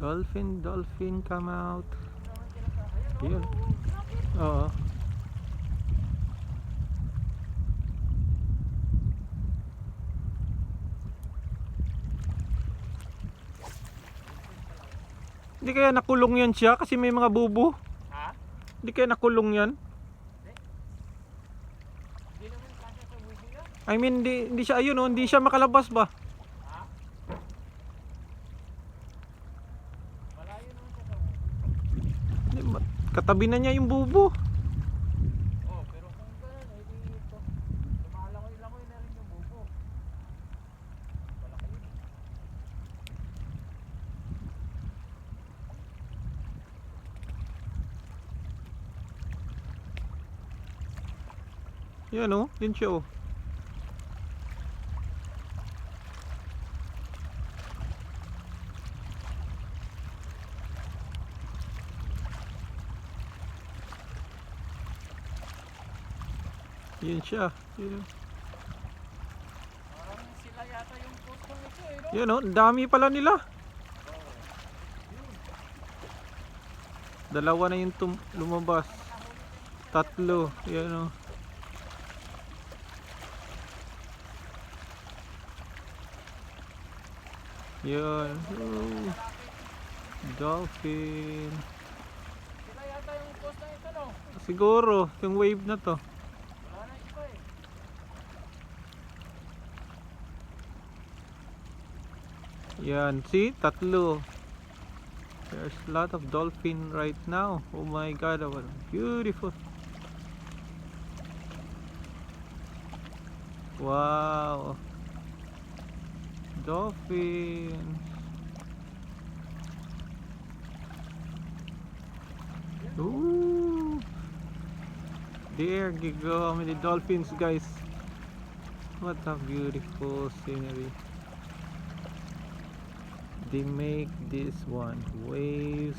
Dolphin, dolphin, come out. Yun. Oo. Hindi kaya nakulong yan siya kasi may mga bubo? Ha? Hindi kaya nakulong yan? Hindi naman kasi sa bubo yan. I mean, hindi siya, ayun oh, hindi siya makalabas ba? Ha? Malayo naman siya sa bubo. Hindi, katabi na niya yung bubo. Oh, pero kung gano'n, edi ito. Lumalangoy-langoy na rin yung bubo. Malaki yun. Yan oh, yun siya oh. Yan siya. Yun. Parang sila yata yung pustong ito eh, no? Yan oh, ang dami pala nila. Dalawa na yung lumabas. Tatlo. Yan oh. Yan. Oh. Dolphin. Sila yata yung pustong ito, no? Siguro, yung wave na to. Wala na iba eh. Yan, see? Tatlo. There's a lot of dolphin right now. Oh my god, what beautiful. Wow. Dolphins. Ooh. There you go, how many dolphins, guys. What a beautiful scenery. They make this one waves.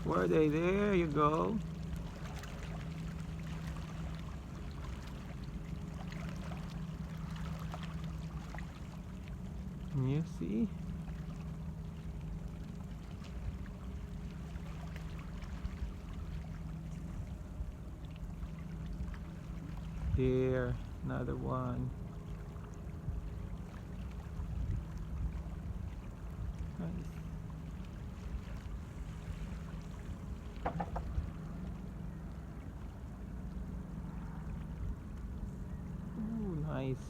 Were they? There you go. You see? There, another one. Nice. Ooh, nice.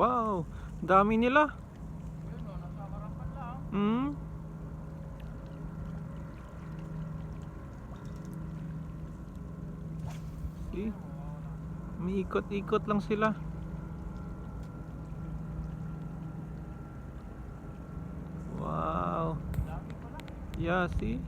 Wow, dami nila. Yun, no? Nasa harapan lang. Hmm? See? May ikot-ikot lang sila. Wow. Dami pala. Yeah, see?